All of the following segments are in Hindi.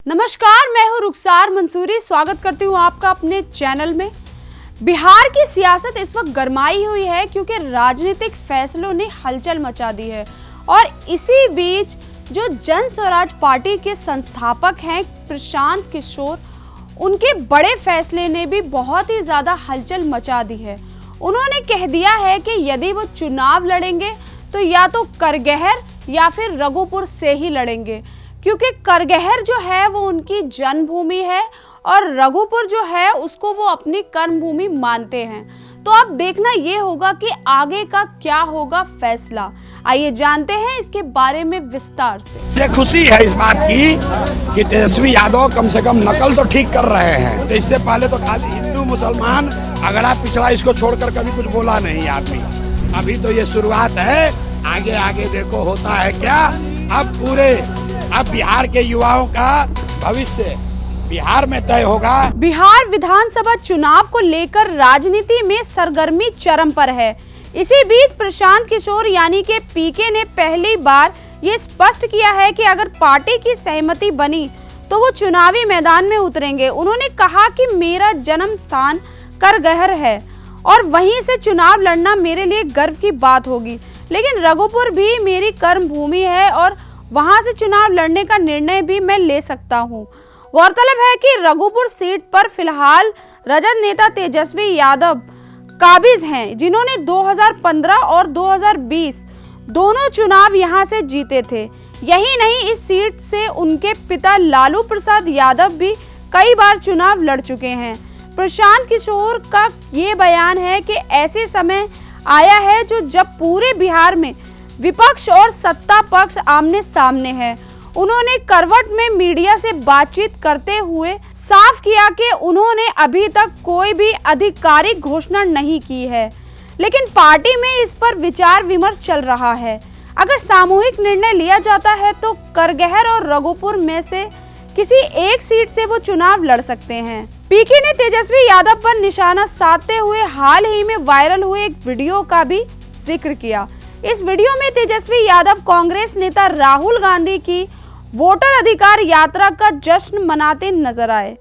नमस्कार, मैं हूं रुखसार मंसूरी। स्वागत करती हूं आपका अपने चैनल में। बिहार की सियासत इस वक्त गरमाई हुई है क्योंकि राजनीतिक फैसलों ने हलचल मचा दी है और इसी बीच जो जन स्वराज पार्टी के संस्थापक हैं प्रशांत किशोर, उनके बड़े फैसले ने भी बहुत ही ज्यादा हलचल मचा दी है। उन्होंने कह दिया है कि यदि वो चुनाव लड़ेंगे तो या तो करगहर या फिर रघुपुर से ही लड़ेंगे, क्योंकि करगहर जो है वो उनकी जन्मभूमि है और रघुपुर जो है उसको वो अपनी कर्मभूमि मानते हैं। तो अब देखना ये होगा कि आगे का क्या होगा फैसला। आइए जानते हैं इसके बारे में विस्तार से। ये खुशी है इस बात की कि तेजस्वी यादव कम से कम नकल तो ठीक कर रहे हैं। तो इससे पहले तो खाली हिंदू मुसलमान अगड़ा पिछड़ा इसको छोड़कर कभी कुछ बोला नहीं आदमी। अभी तो ये शुरुआत है, आगे आगे देखो होता है क्या। अब बिहार के युवाओं का भविष्य बिहार में तय होगा। बिहार विधानसभा चुनाव को लेकर राजनीति में सरगर्मी चरम पर है। इसी बीच प्रशांत किशोर यानी कि पीके ने पहली बार ये स्पष्ट किया है कि अगर पार्टी की सहमति बनी तो वो चुनावी मैदान में उतरेंगे। उन्होंने कहा कि मेरा जन्म स्थान करगहर है और वहीं से चुनाव लड़ना मेरे लिए गर्व की बात होगी, लेकिन रघुपुर भी मेरी कर्म भूमि है और वहां से चुनाव लड़ने का निर्णय भी मैं ले सकता हूं। गौरतलब है कि रघुपुर सीट पर फिलहाल राजद नेता तेजस्वी यादव काबिज हैं, जिन्होंने 2015 और 2020 दोनों चुनाव यहां से जीते थे। यही नहीं, इस सीट से उनके पिता लालू प्रसाद यादव भी कई बार चुनाव लड़ चुके हैं। प्रशांत किशोर का ये बयान है कि ऐसे समय आया है जब पूरे बिहार में विपक्ष और सत्ता पक्ष आमने सामने है। उन्होंने करवट में मीडिया से बातचीत करते हुए साफ किया कि उन्होंने अभी तक कोई भी आधिकारिक घोषणा नहीं की है, लेकिन पार्टी में इस पर विचार विमर्श चल रहा है। अगर सामूहिक निर्णय लिया जाता है तो करगहर और रघुपुर में से किसी एक सीट से वो चुनाव लड़ सकते हैं। पीके ने तेजस्वी यादव पर निशाना साधते हुए हाल ही में वायरल हुए एक वीडियो का भी जिक्र किया। इस वीडियो में तेजस्वी यादव कांग्रेस नेता राहुल गांधी की वोटर अधिकार यात्रा का जश्न मनाते नजर आए।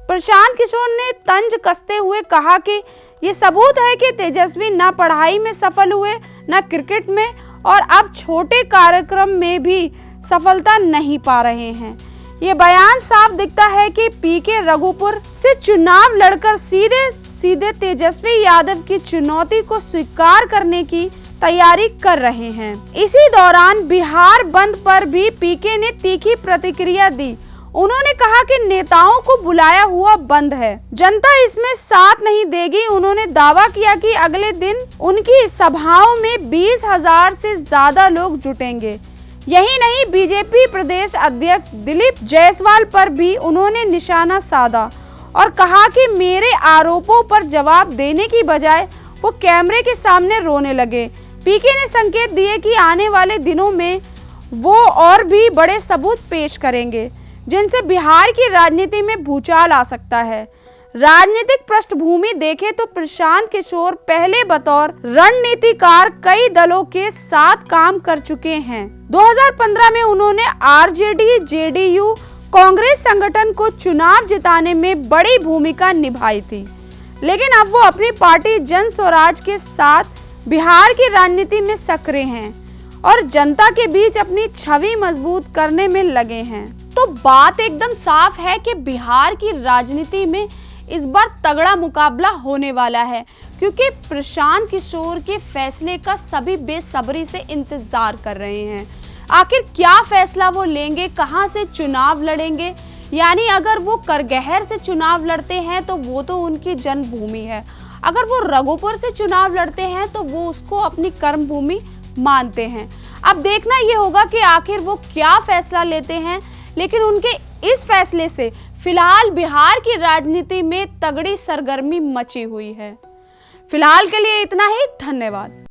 प्रशांत किशोर ने तंज कसते हुए कहा कि ये सबूत है कि तेजस्वी न पढ़ाई में सफल हुए न क्रिकेट में, और अब छोटे कार्यक्रम में भी सफलता नहीं पा रहे हैं। ये बयान साफ दिखता है कि पीके रघुपुर से चुनाव लड़कर सीधे तेजस्वी यादव की चुनौती को स्वीकार करने की तैयारी कर रहे हैं। इसी दौरान बिहार बंद पर भी पीके ने तीखी प्रतिक्रिया दी। उन्होंने कहा कि नेताओं को बुलाया हुआ बंद है, जनता इसमें साथ नहीं देगी। उन्होंने दावा किया कि अगले दिन उनकी सभाओं में 20,000 से ज्यादा लोग जुटेंगे। यही नहीं, बीजेपी प्रदेश अध्यक्ष दिलीप जायसवाल पर भी उन्होंने निशाना साधा और कहा कि मेरे आरोपों पर जवाब देने की बजाय वो कैमरे के सामने रोने लगे। पीके ने संकेत दिए कि आने वाले दिनों में वो और भी बड़े सबूत पेश करेंगे, जिनसे बिहार की राजनीति में भूचाल आ सकता है। राजनीतिक पृष्ठभूमि देखें तो प्रशांत किशोर पहले बतौर रणनीतिकार कई दलों के साथ काम कर चुके हैं। 2015 में उन्होंने आरजेडी, जेडीयू, कांग्रेस संगठन को चुनाव जिताने में बड़ी भूमिका निभाई थी, लेकिन अब वो अपनी पार्टी जन स्वराज के साथ बिहार की राजनीति में सक्रिय हैं और जनता के बीच अपनी छवि मजबूत करने में लगे हैं। तो बात एकदम साफ है कि बिहार की राजनीति में इस बार तगड़ा मुकाबला होने वाला है, क्योंकि प्रशांत किशोर के फैसले का सभी बेसब्री से इंतजार कर रहे हैं। आखिर क्या फैसला वो लेंगे, कहां से चुनाव लड़ेंगे। यानी अगर वो करगहर से चुनाव लड़ते हैं तो वो तो उनकी जन्मभूमि है, अगर वो रघुपुर से चुनाव लड़ते हैं तो वो उसको अपनी कर्मभूमि मानते हैं। अब देखना ये होगा कि आखिर वो क्या फैसला लेते हैं, लेकिन उनके इस फैसले से फिलहाल बिहार की राजनीति में तगड़ी सरगर्मी मची हुई है। फिलहाल के लिए इतना ही, धन्यवाद।